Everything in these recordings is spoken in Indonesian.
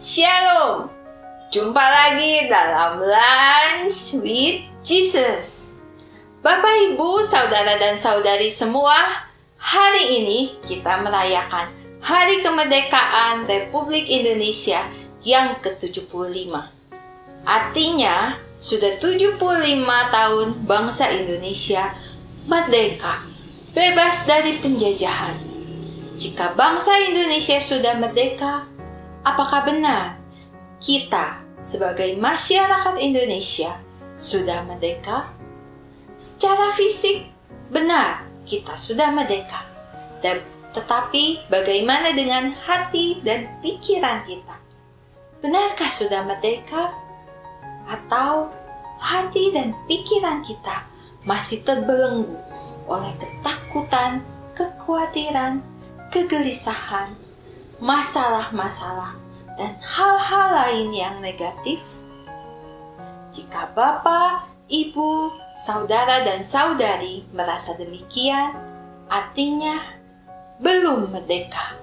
Shalom, jumpa lagi dalam Lunch with Jesus. Bapak, Ibu, Saudara dan Saudari semua, hari ini kita merayakan Hari Kemerdekaan Republik Indonesia yang ke-75. Artinya, sudah 75 tahun bangsa Indonesia merdeka, bebas dari penjajahan. Jika bangsa Indonesia sudah merdeka, apakah benar kita sebagai masyarakat Indonesia sudah merdeka? Secara fisik, benar kita sudah merdeka. Tetapi bagaimana dengan hati dan pikiran kita? Benarkah sudah merdeka? Atau hati dan pikiran kita masih terbelenggu oleh ketakutan, kekhawatiran, kegelisahan, masalah-masalah, dan hal-hal lain yang negatif? Jika Bapak, Ibu, Saudara dan Saudari merasa demikian, artinya belum merdeka.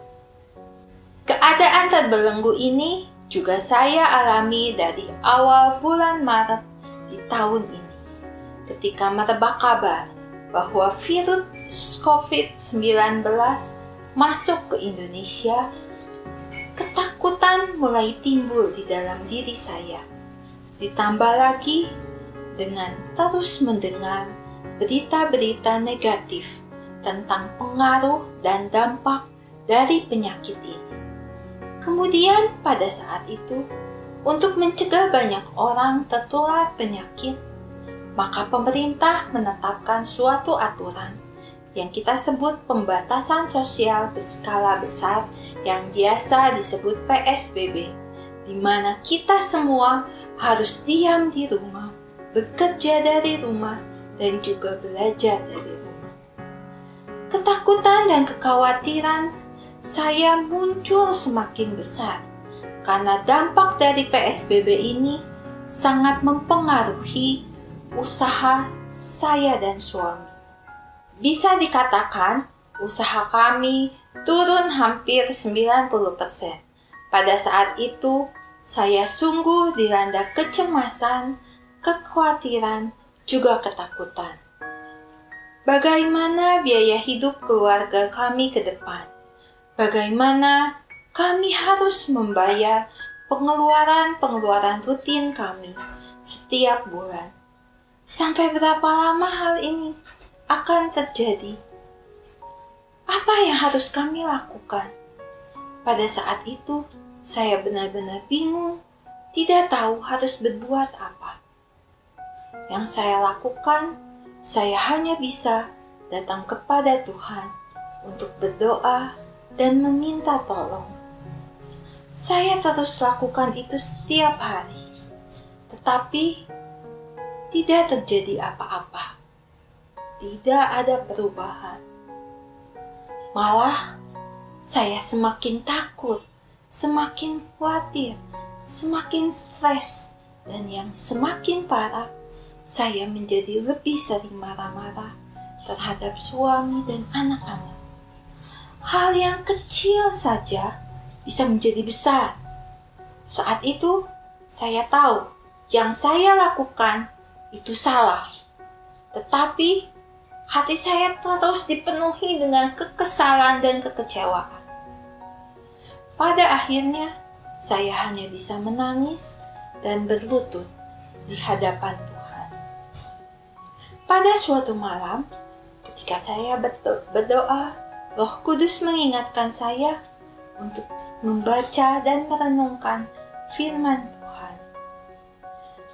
Keadaan terbelenggu ini juga saya alami dari awal bulan Maret di tahun ini, ketika merebak kabar bahwa virus COVID-19 masuk ke Indonesia. Ketakutan mulai timbul di dalam diri saya. Ditambah lagi dengan terus mendengar berita-berita negatif tentang pengaruh dan dampak dari penyakit ini. Kemudian pada saat itu, untuk mencegah banyak orang tertular penyakit, maka pemerintah menetapkan suatu aturan yang kita sebut pembatasan sosial berskala besar yang biasa disebut PSBB, di mana kita semua harus diam di rumah, bekerja dari rumah, dan juga belajar dari rumah. Ketakutan dan kekhawatiran saya muncul semakin besar karena dampak dari PSBB ini sangat mempengaruhi usaha saya dan suami. Bisa dikatakan usaha kami turun hampir 90%. Pada saat itu, saya sungguh dilanda kecemasan, kekhawatiran, juga ketakutan. Bagaimana biaya hidup keluarga kami ke depan? Bagaimana kami harus membayar pengeluaran-pengeluaran rutin kami setiap bulan? Sampai berapa lama hal ini akan terjadi? Apa yang harus kami lakukan? Pada saat itu, saya benar-benar bingung, tidak tahu harus berbuat apa. Yang saya lakukan, saya hanya bisa datang kepada Tuhan untuk berdoa dan meminta tolong. Saya terus lakukan itu setiap hari, tetapi tidak terjadi apa-apa. Tidak ada perubahan. Malah, saya semakin takut, semakin khawatir, semakin stres, dan yang semakin parah, saya menjadi lebih sering marah-marah terhadap suami dan anak-anak. Hal yang kecil saja bisa menjadi besar. Saat itu, saya tahu yang saya lakukan itu salah. Tetapi, hati saya terus dipenuhi dengan kekesalan dan kekecewaan. Pada akhirnya, saya hanya bisa menangis dan berlutut di hadapan Tuhan. Pada suatu malam, ketika saya berdoa, Roh Kudus mengingatkan saya untuk membaca dan merenungkan firman Tuhan.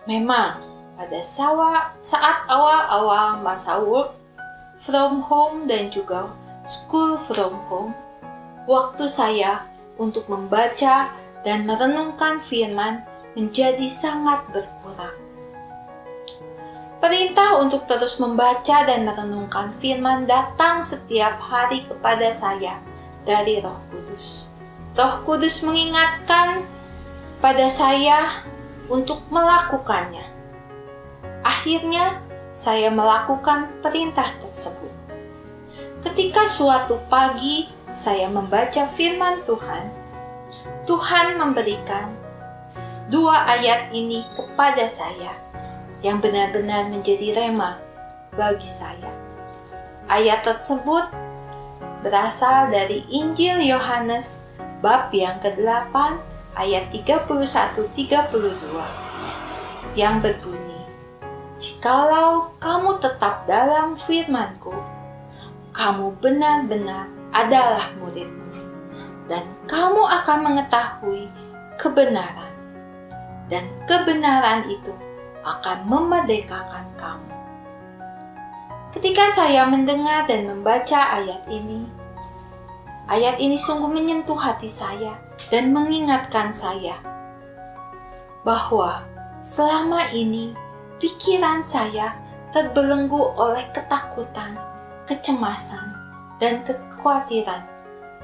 Memang, pada saat awal-awal masa work from home dan juga school from home, waktu saya untuk membaca dan merenungkan firman menjadi sangat berkurang. Perintah untuk terus membaca dan merenungkan firman datang setiap hari kepada saya dari Roh Kudus. Roh Kudus mengingatkan pada saya untuk melakukannya. Akhirnya, saya melakukan perintah tersebut. Ketika suatu pagi saya membaca firman Tuhan, Tuhan memberikan dua ayat ini kepada saya yang benar-benar menjadi rema bagi saya. Ayat tersebut berasal dari Injil Yohanes bab yang ke-8 ayat 31-32 yang berbunyi, "Jikalau kamu tetap dalam firman-Ku, kamu benar-benar adalah murid-Ku, dan kamu akan mengetahui kebenaran, dan kebenaran itu akan memerdekakan kamu." Ketika saya mendengar dan membaca ayat ini sungguh menyentuh hati saya dan mengingatkan saya bahwa selama ini pikiran saya terbelenggu oleh ketakutan, kecemasan, dan kekhawatiran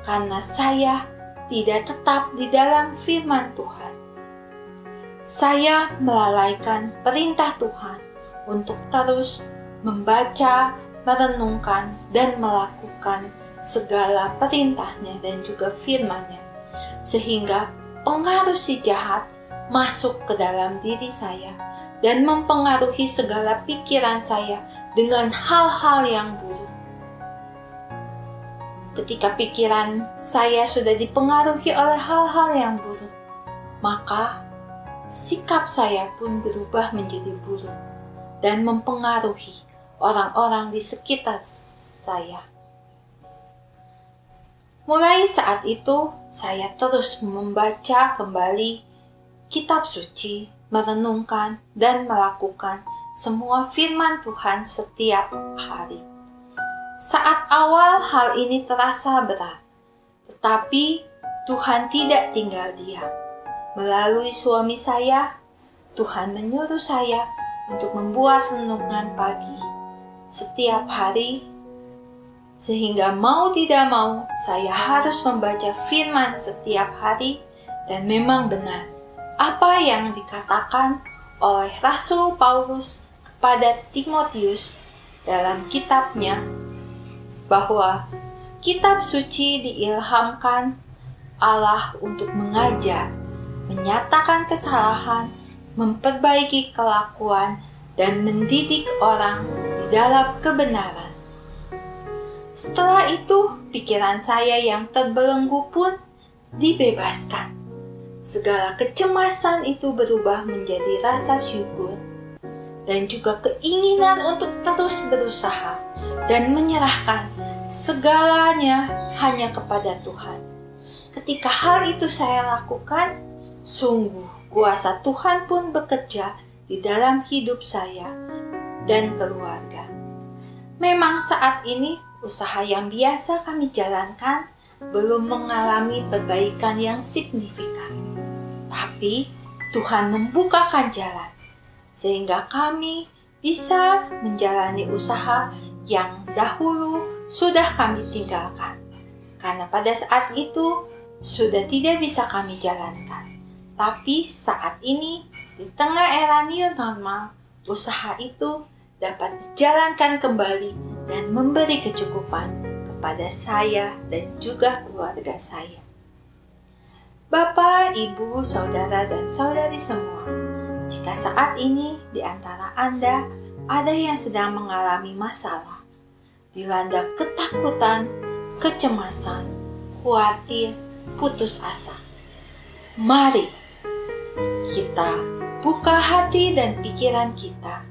karena saya tidak tetap di dalam firman Tuhan. Saya melalaikan perintah Tuhan untuk terus membaca, merenungkan, dan melakukan segala perintahnya dan juga firman-Nya, sehingga pengaruh si jahat masuk ke dalam diri saya dan mempengaruhi segala pikiran saya dengan hal-hal yang buruk. Ketika pikiran saya sudah dipengaruhi oleh hal-hal yang buruk, maka sikap saya pun berubah menjadi buruk dan mempengaruhi orang-orang di sekitar saya. Mulai saat itu, saya terus membaca kembali kitab suci, merenungkan, dan melakukan semua firman Tuhan setiap hari. Saat awal hal ini terasa berat, tetapi Tuhan tidak tinggal diam. Melalui suami saya, Tuhan menyuruh saya untuk membuat renungan pagi setiap hari, sehingga mau tidak mau saya harus membaca firman setiap hari. Dan memang benar apa yang dikatakan oleh Rasul Paulus kepada Timotius dalam kitabnya, bahwa kitab suci diilhamkan Allah untuk mengajar, menyatakan kesalahan, memperbaiki kelakuan, dan mendidik orang di dalam kebenaran. Setelah itu, pikiran saya yang terbelenggu pun dibebaskan. Segala kecemasan itu berubah menjadi rasa syukur dan juga keinginan untuk terus berusaha dan menyerahkan segalanya hanya kepada Tuhan. Ketika hal itu saya lakukan, sungguh kuasa Tuhan pun bekerja di dalam hidup saya dan keluarga. Memang saat ini usaha yang biasa kami jalankan belum mengalami perbaikan yang signifikan. Tapi Tuhan membukakan jalan sehingga kami bisa menjalani usaha yang dahulu sudah kami tinggalkan. Karena pada saat itu sudah tidak bisa kami jalankan. Tapi saat ini di tengah era new normal, usaha itu dapat dijalankan kembali dan memberi kecukupan kepada saya dan juga keluarga saya. Bapak, Ibu, Saudara, dan Saudari semua, jika saat ini di antara Anda ada yang sedang mengalami masalah, dilanda ketakutan, kecemasan, khawatir, putus asa, mari kita buka hati dan pikiran kita,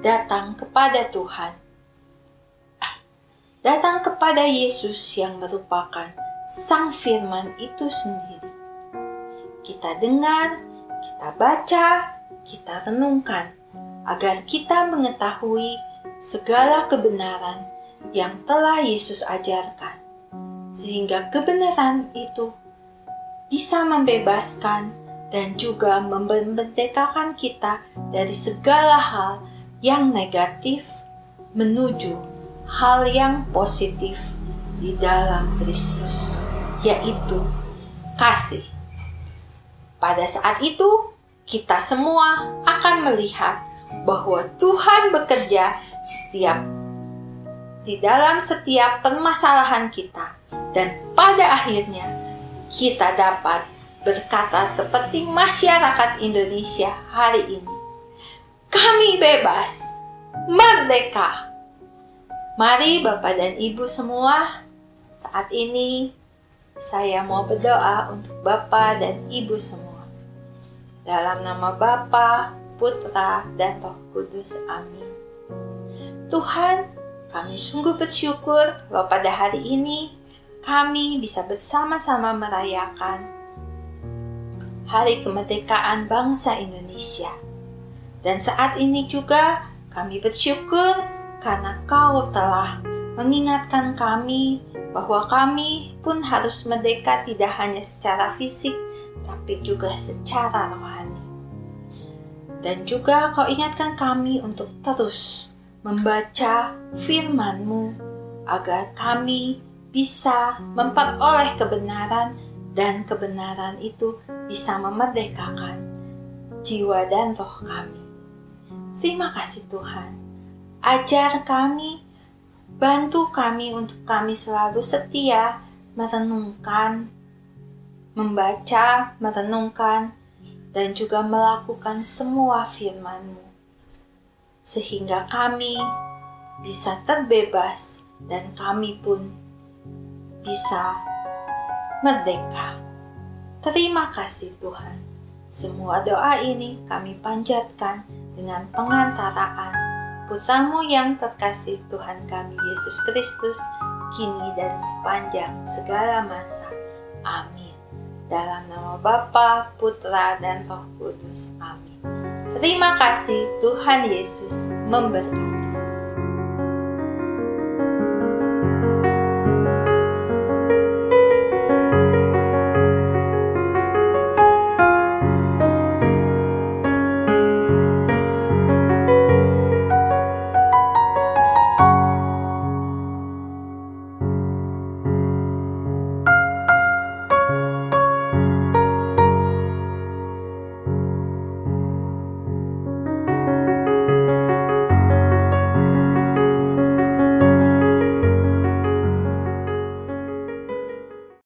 datang kepada Tuhan, datang kepada Yesus yang merupakan Sang Firman itu sendiri. Kita dengar, kita baca, kita renungkan, agar kita mengetahui segala kebenaran yang telah Yesus ajarkan, sehingga kebenaran itu bisa membebaskan dan juga memerdekakan kita dari segala hal yang negatif menuju hal yang positif di dalam Kristus, yaitu kasih. Pada saat itu, kita semua akan melihat bahwa Tuhan bekerja di dalam setiap permasalahan kita, dan pada akhirnya kita dapat berkata seperti masyarakat Indonesia hari ini. Kami bebas, merdeka. Mari Bapak dan Ibu semua, saat ini saya mau berdoa untuk Bapak dan Ibu semua. Dalam nama Bapa, Putra, dan Roh Kudus. Amin. Tuhan, kami sungguh bersyukur kalau pada hari ini kami bisa bersama-sama merayakan Hari Kemerdekaan Bangsa Indonesia. Dan saat ini juga kami bersyukur karena Kau telah mengingatkan kami bahwa kami pun harus merdeka tidak hanya secara fisik, tapi juga secara rohani. Dan juga Kau ingatkan kami untuk terus membaca firman-Mu agar kami bisa memperoleh kebenaran dan kebenaran itu bisa memerdekakan jiwa dan roh kami. Terima kasih Tuhan. Ajar kami, bantu kami untuk kami selalu setia merenungkan, membaca, merenungkan, dan juga melakukan semua firman-Mu. Sehingga kami bisa terbebas dan kami pun bisa merdeka. Terima kasih Tuhan. Semua doa ini kami panjatkan dengan pengantaraan Putra-Mu yang terkasih Tuhan kami Yesus Kristus, kini dan sepanjang segala masa. Amin. Dalam nama Bapa, Putra, dan Roh Kudus. Amin. Terima kasih, Tuhan Yesus memberkati.